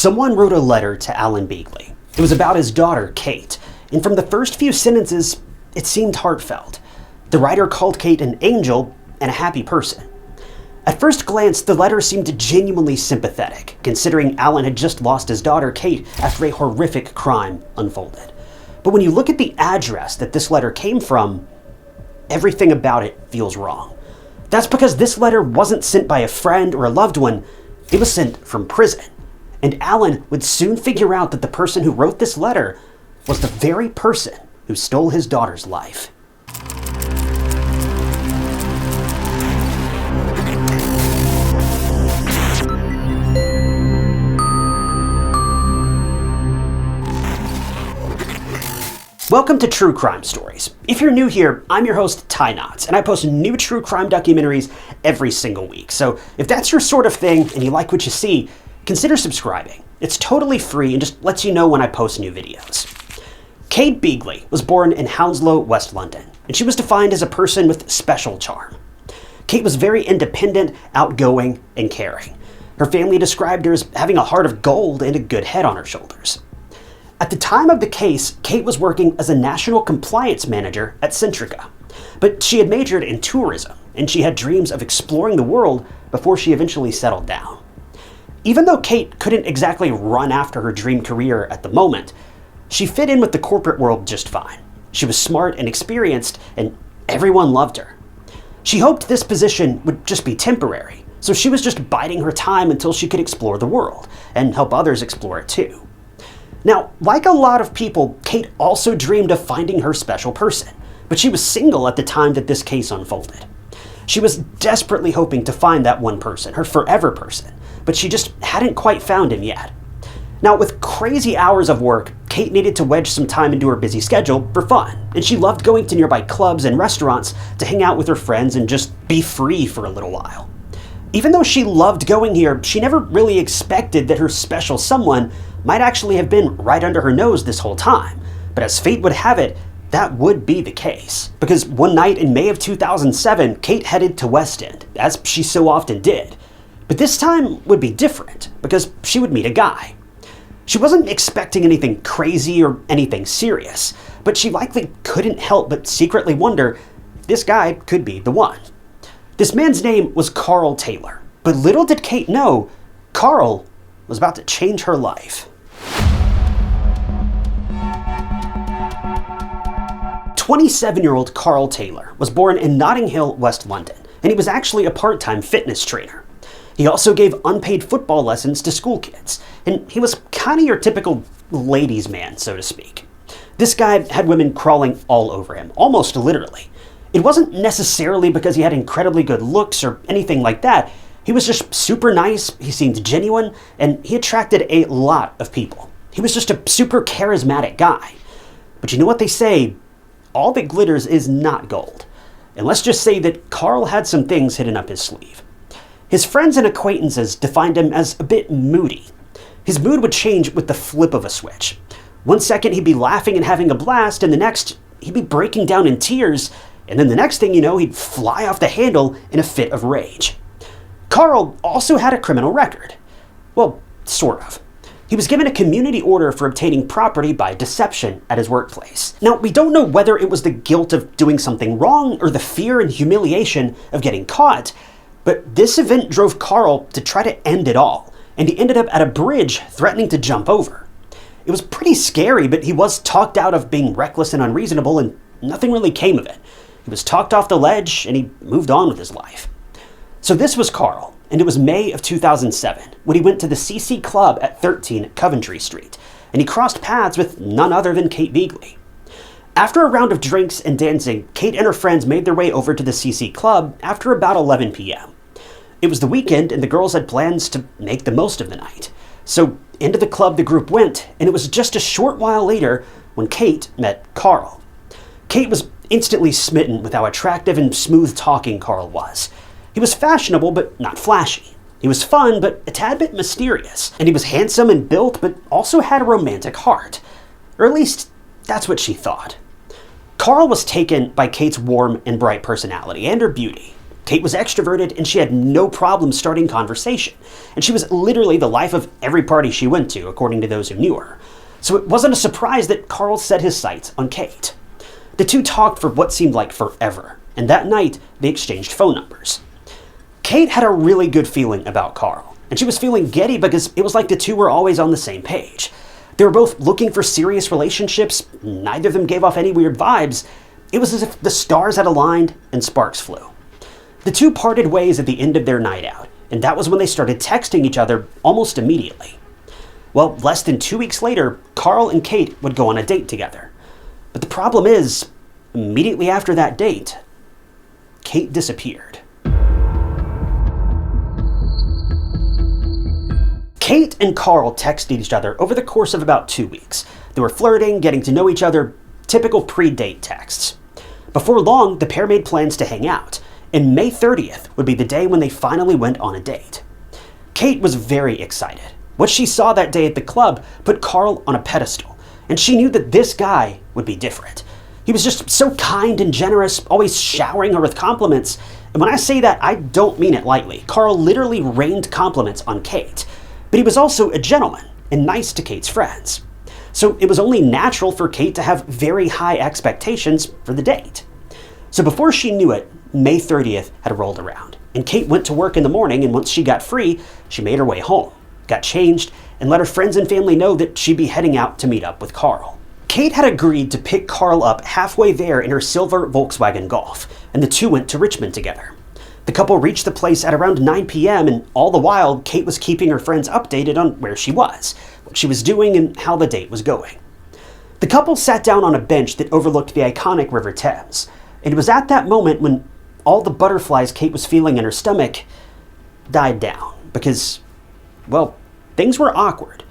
Someone wrote a letter to Alan Beagley. It was about his daughter, Kate, and from the first few sentences, it seemed heartfelt. The writer called Kate an angel and a happy person. At first glance, the letter seemed genuinely sympathetic, considering Alan had just lost his daughter, Kate, after a horrific crime unfolded. But when you look at the address that this letter came from, everything about it feels wrong. That's because this letter wasn't sent by a friend or a loved one, it was sent from prison. And Alan would soon figure out that the person who wrote this letter was the very person who stole his daughter's life. Welcome to True Crime Stories. If you're new here, I'm your host, Ty Knotts, and I post new true crime documentaries every single week. So if that's your sort of thing and you like what you see, consider subscribing. It's totally free and just lets you know when I post new videos. Kate Beagley was born in Hounslow, West London, and she was defined as a person with special charm. Kate was very independent, outgoing, and caring. Her family described her as having a heart of gold and a good head on her shoulders. At the time of the case, Kate was working as a national compliance manager at Centrica, but she had majored in tourism, and she had dreams of exploring the world before she eventually settled down. Even though Kate couldn't exactly run after her dream career at the moment, she fit in with the corporate world just fine. She was smart and experienced, and everyone loved her. She hoped this position would just be temporary, so she was just biding her time until she could explore the world, and help others explore it too. Now, like a lot of people, Kate also dreamed of finding her special person, but she was single at the time that this case unfolded. She was desperately hoping to find that one person, her forever person, but she just hadn't quite found him yet. Now, with crazy hours of work, Kate needed to wedge some time into her busy schedule for fun, and she loved going to nearby clubs and restaurants to hang out with her friends and just be free for a little while. Even though she loved going here, she never really expected that her special someone might actually have been right under her nose this whole time. But as fate would have it, that would be the case. Because one night in May of 2007, Kate headed to West End, as she so often did. But this time would be different, because she would meet a guy. She wasn't expecting anything crazy or anything serious, but she likely couldn't help but secretly wonder if this guy could be the one. This man's name was Karl Taylor, but little did Kate know, Karl was about to change her life. 27-year-old Karl Taylor was born in Notting Hill, West London, and he was actually a part-time fitness trainer. He also gave unpaid football lessons to school kids, and he was kind of your typical ladies' man, so to speak. This guy had women crawling all over him, almost literally. It wasn't necessarily because he had incredibly good looks or anything like that. He was just super nice, he seemed genuine, and he attracted a lot of people. He was just a super charismatic guy. But you know what they say, all that glitters is not gold. And let's just say that Karl had some things hidden up his sleeve. His friends and acquaintances defined him as a bit moody. His mood would change with the flip of a switch. One second he'd be laughing and having a blast, and the next he'd be breaking down in tears, and then the next thing you know, he'd fly off the handle in a fit of rage. Karl also had a criminal record. Well, sort of. He was given a community order for obtaining property by deception at his workplace. Now, we don't know whether it was the guilt of doing something wrong or the fear and humiliation of getting caught, but this event drove Karl to try to end it all, and he ended up at a bridge threatening to jump over. It was pretty scary, but he was talked out of being reckless and unreasonable, and nothing really came of it. He was talked off the ledge, and he moved on with his life. So this was Karl. And it was May of 2007 when he went to the CC Club at 13 Coventry Street, and he crossed paths with none other than Kate Beagley. After a round of drinks and dancing, Kate and her friends made their way over to the CC Club after about 11 p.m. It was the weekend and the girls had plans to make the most of the night. So into the club the group went, and it was just a short while later when Kate met Karl. Kate was instantly smitten with how attractive and smooth-talking Karl was. He was fashionable, but not flashy. He was fun, but a tad bit mysterious. And he was handsome and built, but also had a romantic heart. Or at least, that's what she thought. Karl was taken by Kate's warm and bright personality and her beauty. Kate was extroverted and she had no problem starting conversation, and she was literally the life of every party she went to, according to those who knew her. So it wasn't a surprise that Karl set his sights on Kate. The two talked for what seemed like forever, and that night they exchanged phone numbers. Kate had a really good feeling about Karl, and she was feeling giddy because it was like the two were always on the same page. They were both looking for serious relationships, neither of them gave off any weird vibes. It was as if the stars had aligned and sparks flew. The two parted ways at the end of their night out, and that was when they started texting each other almost immediately. Well, less than 2 weeks later, Karl and Kate would go on a date together. But the problem is, immediately after that date, Kate disappeared. Kate and Karl texted each other over the course of about 2 weeks. They were flirting, getting to know each other, typical pre-date texts. Before long, the pair made plans to hang out, and May 30th would be the day when they finally went on a date. Kate was very excited. What she saw that day at the club put Karl on a pedestal, and she knew that this guy would be different. He was just so kind and generous, always showering her with compliments. And when I say that, I don't mean it lightly. Karl literally rained compliments on Kate. But he was also a gentleman and nice to Kate's friends. So it was only natural for Kate to have very high expectations for the date. So before she knew it, May 30th had rolled around, and Kate went to work in the morning, and once she got free, she made her way home, got changed, and let her friends and family know that she'd be heading out to meet up with Karl. Kate had agreed to pick Karl up halfway there in her silver Volkswagen Golf, and the two went to Richmond together. The couple reached the place at around 9 p.m., and all the while, Kate was keeping her friends updated on where she was, what she was doing, and how the date was going. The couple sat down on a bench that overlooked the iconic River Thames, and it was at that moment when all the butterflies Kate was feeling in her stomach died down, because, well, things were awkward.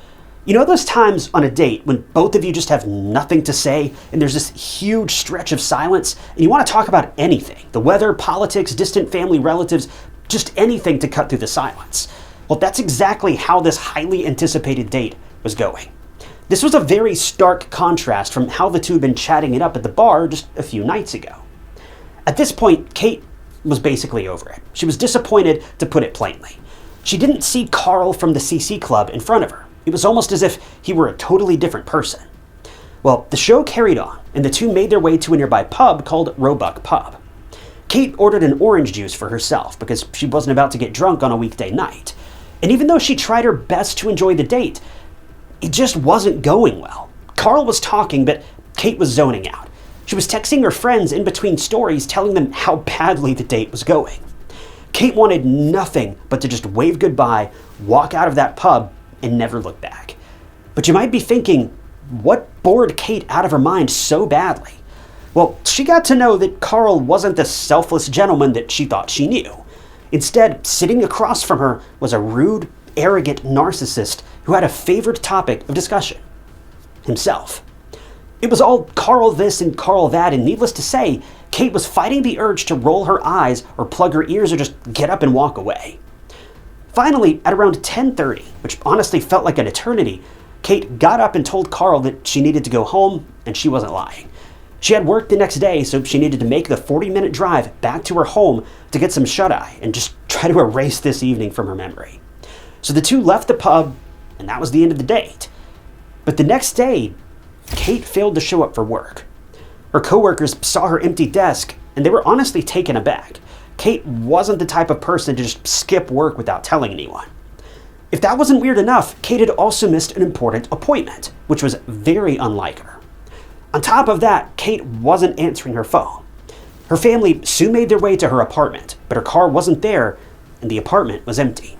You know those times on a date when both of you just have nothing to say and there's this huge stretch of silence and you want to talk about anything, the weather, politics, distant family, relatives, just anything to cut through the silence? Well, that's exactly how this highly anticipated date was going. This was a very stark contrast from how the two had been chatting it up at the bar just a few nights ago. At this point, Kate was basically over it. She was disappointed, to put it plainly. She didn't see Karl from the CC Club in front of her. It was almost as if he were a totally different person. Well, the show carried on, and the two made their way to a nearby pub called Roebuck Pub. Kate ordered an orange juice for herself because she wasn't about to get drunk on a weekday night. And even though she tried her best to enjoy the date, it just wasn't going well. Karl was talking, but Kate was zoning out. She was texting her friends in between stories, telling them how badly the date was going. Kate wanted nothing but to just wave goodbye, walk out of that pub, and never look back. But you might be thinking, what bored Kate out of her mind so badly? Well, she got to know that Karl wasn't the selfless gentleman that she thought she knew. Instead, sitting across from her was a rude, arrogant narcissist who had a favorite topic of discussion: himself. It was all Karl this and Karl that, and needless to say, Kate was fighting the urge to roll her eyes or plug her ears or just get up and walk away. Finally, at around 10:30, which honestly felt like an eternity, Kate got up and told Karl that she needed to go home, and she wasn't lying. She had work the next day, so she needed to make the 40-minute drive back to her home to get some shut-eye and just try to erase this evening from her memory. So the two left the pub, and that was the end of the date. But the next day, Kate failed to show up for work. Her coworkers saw her empty desk, and they were honestly taken aback. Kate wasn't the type of person to just skip work without telling anyone. If that wasn't weird enough, Kate had also missed an important appointment, which was very unlike her. On top of that, Kate wasn't answering her phone. Her family soon made their way to her apartment, but her car wasn't there, and the apartment was empty.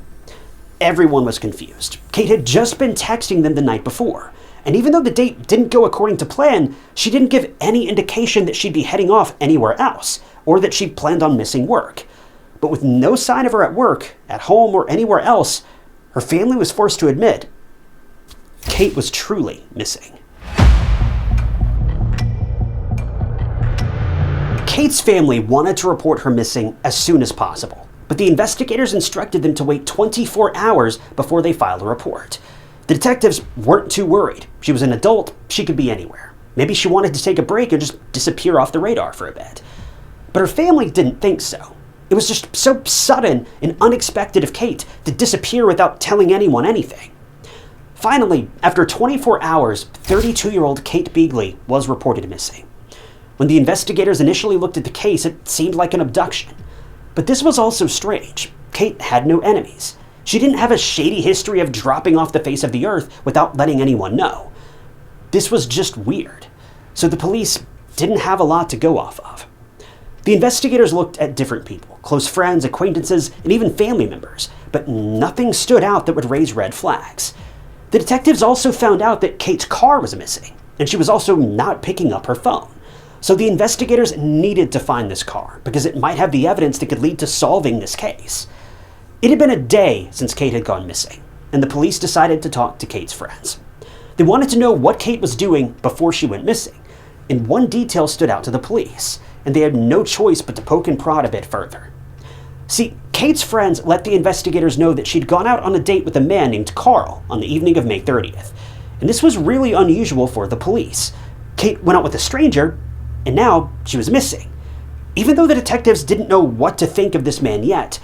Everyone was confused. Kate had just been texting them the night before, and even though the date didn't go according to plan, she didn't give any indication that she'd be heading off anywhere else, or that she planned on missing work. But with no sign of her at work, at home, or anywhere else, her family was forced to admit Kate was truly missing. Kate's family wanted to report her missing as soon as possible, but the investigators instructed them to wait 24 hours before they filed a report. The detectives weren't too worried. She was an adult, she could be anywhere. Maybe she wanted to take a break and just disappear off the radar for a bit. But her family didn't think so. It was just so sudden and unexpected of Kate to disappear without telling anyone anything. Finally, after 24 hours, 32-year-old Kate Beagley was reported missing. When the investigators initially looked at the case, it seemed like an abduction. But this was also strange. Kate had no enemies. She didn't have a shady history of dropping off the face of the earth without letting anyone know. This was just weird. So the police didn't have a lot to go off of. The investigators looked at different people, close friends, acquaintances, and even family members, but nothing stood out that would raise red flags. The detectives also found out that Kate's car was missing, and she was also not picking up her phone. So the investigators needed to find this car, because it might have the evidence that could lead to solving this case. It had been a day since Kate had gone missing, and the police decided to talk to Kate's friends. They wanted to know what Kate was doing before she went missing, and one detail stood out to the police, and they had no choice but to poke and prod a bit further. See, Kate's friends let the investigators know that she'd gone out on a date with a man named Karl on the evening of May 30th, and this was really unusual for the police. Kate went out with a stranger, and now she was missing. Even though the detectives didn't know what to think of this man yet,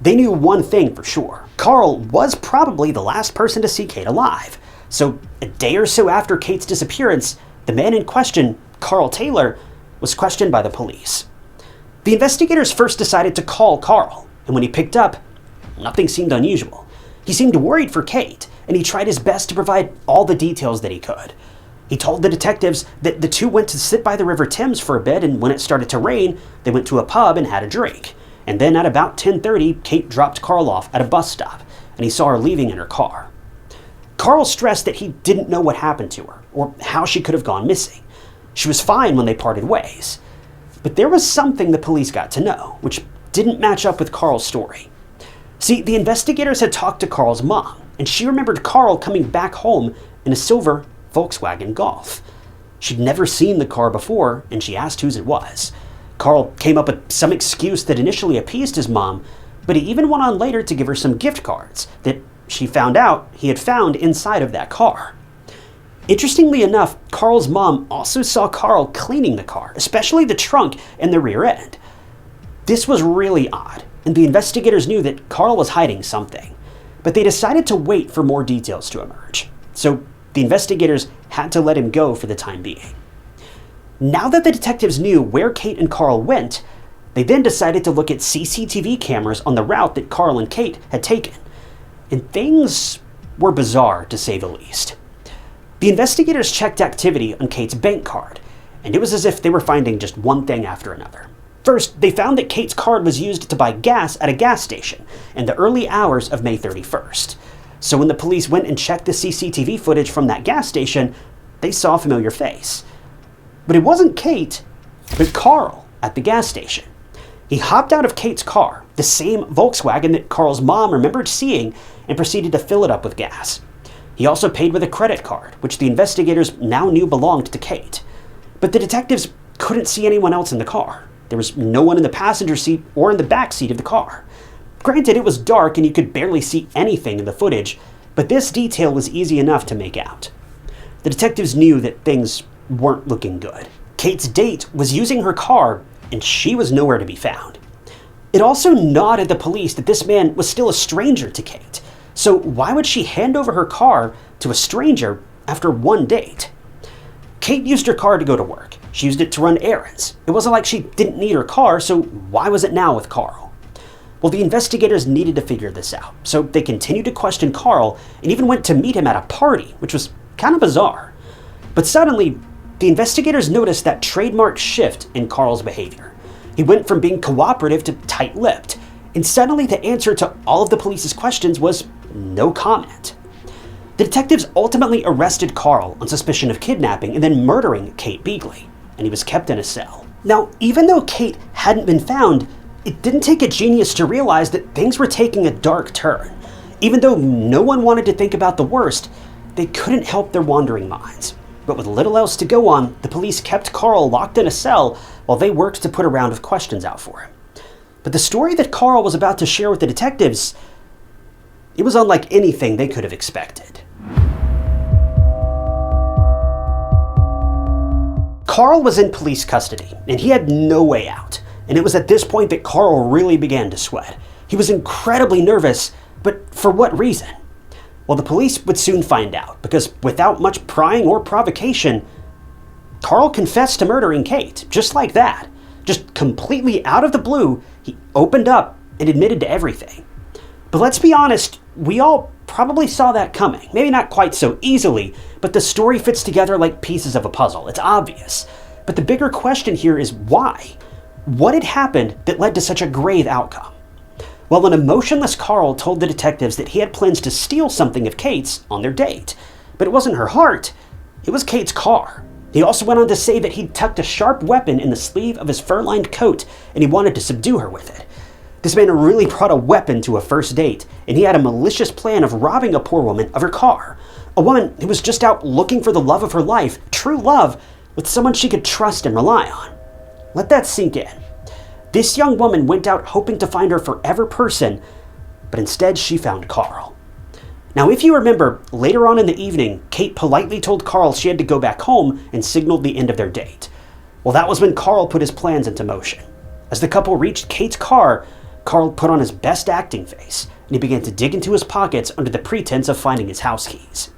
they knew one thing for sure. Karl was probably the last person to see Kate alive. So a day or so after Kate's disappearance, the man in question, Karl Taylor, was questioned by the police. The investigators first decided to call Karl, and when he picked up, nothing seemed unusual. He seemed worried for Kate, and he tried his best to provide all the details that he could. He told the detectives that the two went to sit by the River Thames for a bit, and when it started to rain, they went to a pub and had a drink. And then at about 10:30, Kate dropped Karl off at a bus stop, and he saw her leaving in her car. Karl stressed that he didn't know what happened to her, or how she could have gone missing. She was fine when they parted ways. But there was something the police got to know, which didn't match up with Karl's story. See, the investigators had talked to Karl's mom, and she remembered Karl coming back home in a silver Volkswagen Golf. She'd never seen the car before, and she asked whose it was. Karl came up with some excuse that initially appeased his mom, but he even went on later to give her some gift cards that she found out he had found inside of that car. Interestingly enough, Karl's mom also saw Karl cleaning the car, especially the trunk and the rear end. This was really odd, and the investigators knew that Karl was hiding something, but they decided to wait for more details to emerge. So the investigators had to let him go for the time being. Now that the detectives knew where Kate and Karl went, they then decided to look at CCTV cameras on the route that Karl and Kate had taken. And things were bizarre, to say the least. The investigators checked activity on Kate's bank card, and it was as if they were finding just one thing after another. First, they found that Kate's card was used to buy gas at a gas station in the early hours of May 31st. So when the police went and checked the CCTV footage from that gas station, they saw a familiar face. But it wasn't Kate, but Karl at the gas station. He hopped out of Kate's car, the same Volkswagen that Karl's mom remembered seeing, and proceeded to fill it up with gas. He also paid with a credit card, which the investigators now knew belonged to Kate. But the detectives couldn't see anyone else in the car. There was no one in the passenger seat or in the back seat of the car. Granted, it was dark and you could barely see anything in the footage, but this detail was easy enough to make out. The detectives knew that things weren't looking good. Kate's date was using her car, and she was nowhere to be found. It also gnawed at the police that this man was still a stranger to Kate. So why would she hand over her car to a stranger after one date? Kate used her car to go to work. She used it to run errands. It wasn't like she didn't need her car, so why was it now with Karl? Well, the investigators needed to figure this out, so they continued to question Karl and even went to meet him at a party, which was kind of bizarre. But suddenly, the investigators noticed that trademark shift in Karl's behavior. He went from being cooperative to tight-lipped, and suddenly the answer to all of the police's questions was no comment. The detectives ultimately arrested Karl on suspicion of kidnapping and then murdering Kate Beagley, and he was kept in a cell. Now, even though Kate hadn't been found, it didn't take a genius to realize that things were taking a dark turn. Even though no one wanted to think about the worst, they couldn't help their wandering minds. But with little else to go on, the police kept Karl locked in a cell while they worked to put a round of questions out for him. But the story that Karl was about to share with the detectives, it was unlike anything they could have expected. Karl was in police custody, and he had no way out. And it was at this point that Karl really began to sweat. He was incredibly nervous, but for what reason? Well, the police would soon find out, because without much prying or provocation, Karl confessed to murdering Kate, just like that. Just completely out of the blue, he opened up and admitted to everything. But let's be honest, we all probably saw that coming. Maybe not quite so easily, but the story fits together like pieces of a puzzle. It's obvious. But the bigger question here is why? What had happened that led to such a grave outcome? Well, an emotionless Karl told the detectives that he had plans to steal something of Kate's on their date. But it wasn't her heart, it was Kate's car. He also went on to say that he'd tucked a sharp weapon in the sleeve of his fur-lined coat and he wanted to subdue her with it. This man really brought a weapon to a first date, and he had a malicious plan of robbing a poor woman of her car. A woman who was just out looking for the love of her life, true love, with someone she could trust and rely on. Let that sink in. This young woman went out hoping to find her forever person, but instead she found Karl. Now, if you remember, later on in the evening, Kate politely told Karl she had to go back home and signaled the end of their date. Well, that was when Karl put his plans into motion. As the couple reached Kate's car, Karl put on his best acting face, and he began to dig into his pockets under the pretense of finding his house keys.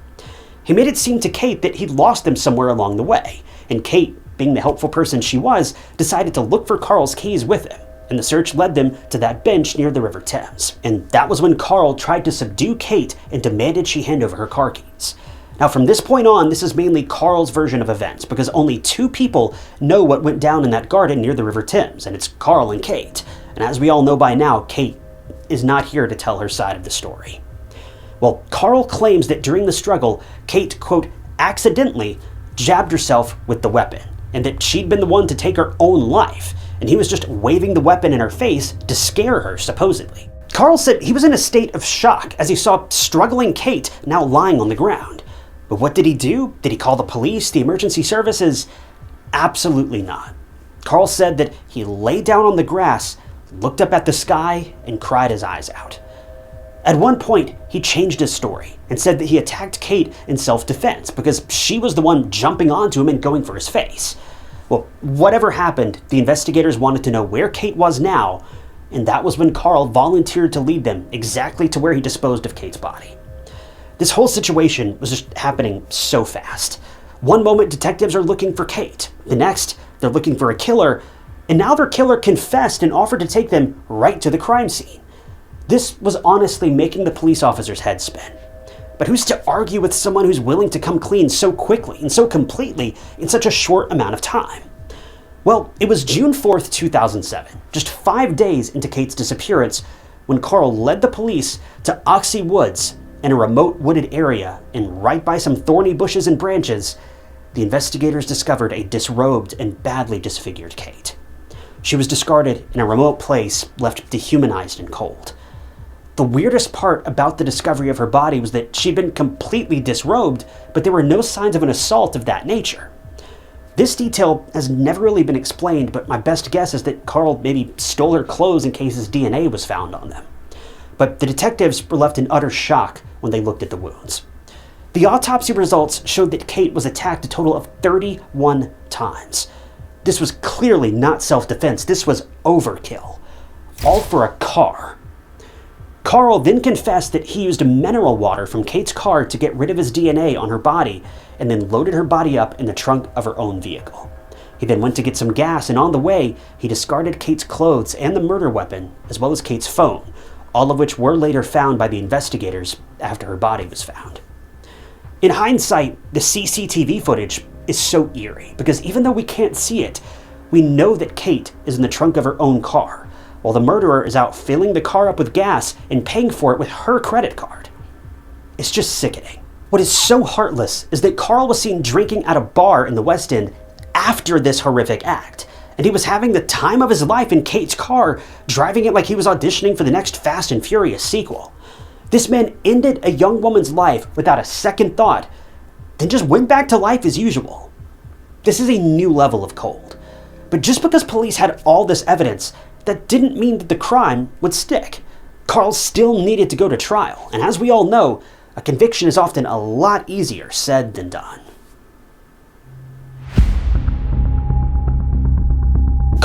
He made it seem to Kate that he'd lost them somewhere along the way, and Kate, being the helpful person she was, decided to look for Karl's keys with him, and the search led them to that bench near the River Thames. And that was when Karl tried to subdue Kate and demanded she hand over her car keys. Now, from this point on, this is mainly Karl's version of events, because only two people know what went down in that garden near the River Thames, and it's Karl and Kate. And as we all know by now, Kate is not here to tell her side of the story. Well, Karl claims that during the struggle, Kate, quote, accidentally jabbed herself with the weapon, and that she'd been the one to take her own life, and he was just waving the weapon in her face to scare her, supposedly. Karl said he was in a state of shock as he saw struggling Kate now lying on the ground. But what did he do? Did he call the police, the emergency services? Absolutely not. Karl said that he lay down on the grass, looked up at the sky, and cried his eyes out. At one point, he changed his story and said that he attacked Kate in self-defense because she was the one jumping onto him and going for his face. Well, whatever happened, the investigators wanted to know where Kate was now, and that was when Karl volunteered to lead them exactly to where he disposed of Kate's body. This whole situation was just happening so fast. One moment, detectives are looking for Kate. The next, they're looking for a killer, and now their killer confessed and offered to take them right to the crime scene. This was honestly making the police officers' heads spin. But who's to argue with someone who's willing to come clean so quickly and so completely in such a short amount of time? Well, it was June 4th, 2007, just 5 days into Kate's disappearance, when Karl led the police to Oxy Woods in a remote wooded area, and right by some thorny bushes and branches, the investigators discovered a disrobed and badly disfigured Kate. She was discarded in a remote place, left dehumanized and cold. The weirdest part about the discovery of her body was that she'd been completely disrobed, but there were no signs of an assault of that nature. This detail has never really been explained, but my best guess is that Karl maybe stole her clothes in case his DNA was found on them. But the detectives were left in utter shock when they looked at the wounds. The autopsy results showed that Kate was attacked a total of 31 times. This was clearly not self-defense, this was overkill. All for a car. Karl then confessed that he used mineral water from Kate's car to get rid of his DNA on her body, and then loaded her body up in the trunk of her own vehicle. He then went to get some gas, and on the way, he discarded Kate's clothes and the murder weapon, as well as Kate's phone, all of which were later found by the investigators after her body was found. In hindsight, the CCTV footage is so eerie, because even though we can't see it, we know that Kate is in the trunk of her own car, while the murderer is out filling the car up with gas and paying for it with her credit card. It's just sickening. What is so heartless is that Karl was seen drinking at a bar in the West End after this horrific act, and he was having the time of his life in Kate's car, driving it like he was auditioning for the next Fast and Furious sequel. This man ended a young woman's life without a second thought, then just went back to life as usual. This is a new level of cold. But just because police had all this evidence, that didn't mean that the crime would stick. Karl still needed to go to trial, and as we all know, a conviction is often a lot easier said than done.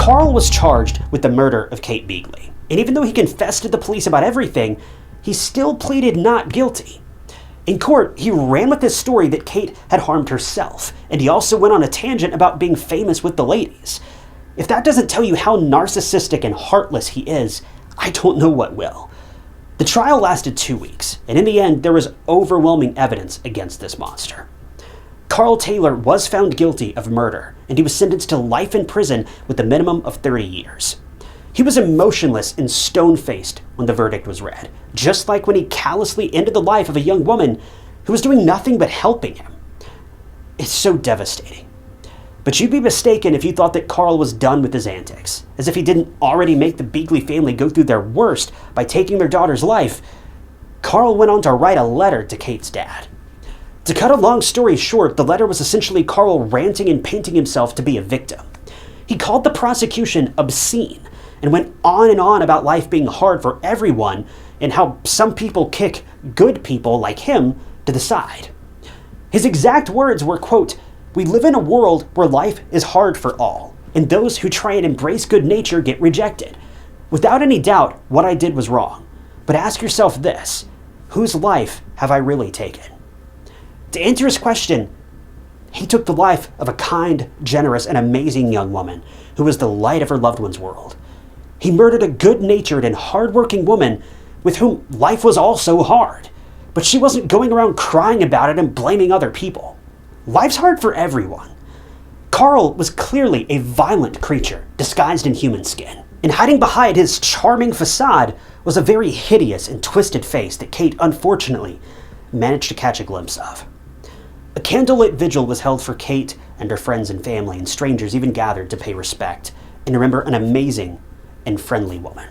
Karl was charged with the murder of Kate Beagley, and even though he confessed to the police about everything, he still pleaded not guilty. In court, he ran with his story that Kate had harmed herself, and he also went on a tangent about being famous with the ladies. If that doesn't tell you how narcissistic and heartless he is, I don't know what will. The trial lasted 2 weeks, and in the end, there was overwhelming evidence against this monster. Karl Taylor was found guilty of murder, and he was sentenced to life in prison with a minimum of 30 years. He was emotionless and stone-faced when the verdict was read, just like when he callously ended the life of a young woman who was doing nothing but helping him. It's so devastating. But you'd be mistaken if you thought that Karl was done with his antics, as if he didn't already make the Beagley family go through their worst by taking their daughter's life. Karl went on to write a letter to Kate's dad. To cut a long story short, the letter was essentially Karl ranting and painting himself to be a victim. He called the prosecution obscene and went on and on about life being hard for everyone and how some people kick good people like him to the side. His exact words were, quote, "We live in a world where life is hard for all, and those who try and embrace good nature get rejected. Without any doubt, what I did was wrong. But ask yourself this, whose life have I really taken?" To answer his question, he took the life of a kind, generous, and amazing young woman who was the light of her loved one's world. He murdered a good-natured and hard-working woman with whom life was also hard, but she wasn't going around crying about it and blaming other people. Life's hard for everyone. Karl was clearly a violent creature disguised in human skin, and hiding behind his charming facade was a very hideous and twisted face that Kate, unfortunately, managed to catch a glimpse of. A candlelit vigil was held for Kate and her friends and family, and strangers even gathered to pay respect and remember an amazing and friendly woman.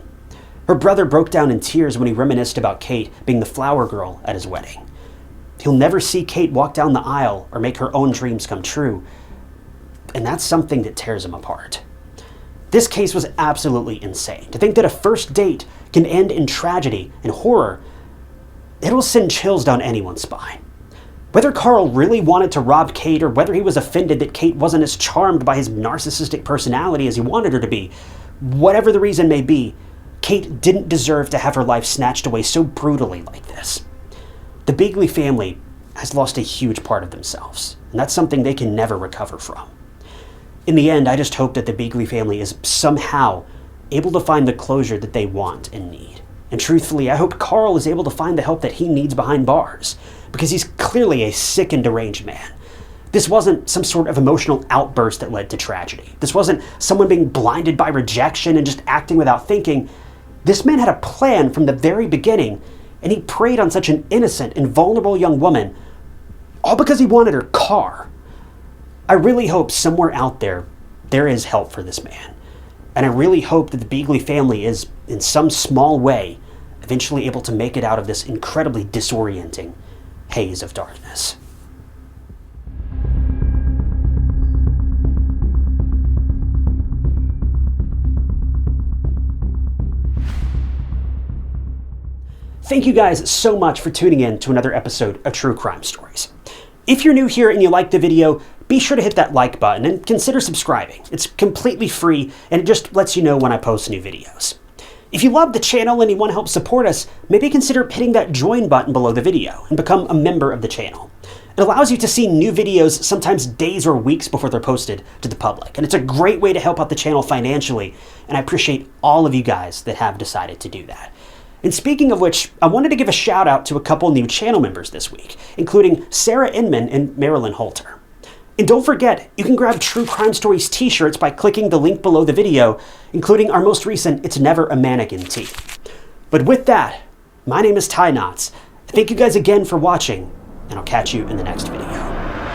Her brother broke down in tears when he reminisced about Kate being the flower girl at his wedding. He'll never see Kate walk down the aisle or make her own dreams come true, and that's something that tears him apart. This case was absolutely insane. To think that a first date can end in tragedy and horror, it'll send chills down anyone's spine. Whether Karl really wanted to rob Kate or whether he was offended that Kate wasn't as charmed by his narcissistic personality as he wanted her to be, whatever the reason may be, Kate didn't deserve to have her life snatched away so brutally like this. The Beagley family has lost a huge part of themselves, and that's something they can never recover from. In the end, I just hope that the Beagley family is somehow able to find the closure that they want and need. And truthfully, I hope Karl is able to find the help that he needs behind bars, because he's clearly a sick and deranged man. This wasn't some sort of emotional outburst that led to tragedy. This wasn't someone being blinded by rejection and just acting without thinking. This man had a plan from the very beginning, and he preyed on such an innocent and vulnerable young woman, all because he wanted her car. I really hope somewhere out there is help for this man. And I really hope that the Beagley family is, in some small way, eventually able to make it out of this incredibly disorienting haze of darkness. Thank you guys so much for tuning in to another episode of True Crime Stories. If you're new here and you liked the video, be sure to hit that like button and consider subscribing. It's completely free and it just lets you know when I post new videos. If you love the channel and you want to help support us, maybe consider hitting that join button below the video and become a member of the channel. It allows you to see new videos sometimes days or weeks before they're posted to the public, and it's a great way to help out the channel financially, and I appreciate all of you guys that have decided to do that. And speaking of which, I wanted to give a shout out to a couple new channel members this week, including Sarah Inman and Marilyn Holter. And don't forget, you can grab True Crime Stories t-shirts by clicking the link below the video, including our most recent It's Never a Mannequin tee. But with that, my name is Ty Knotts. Thank you guys again for watching, and I'll catch you in the next video.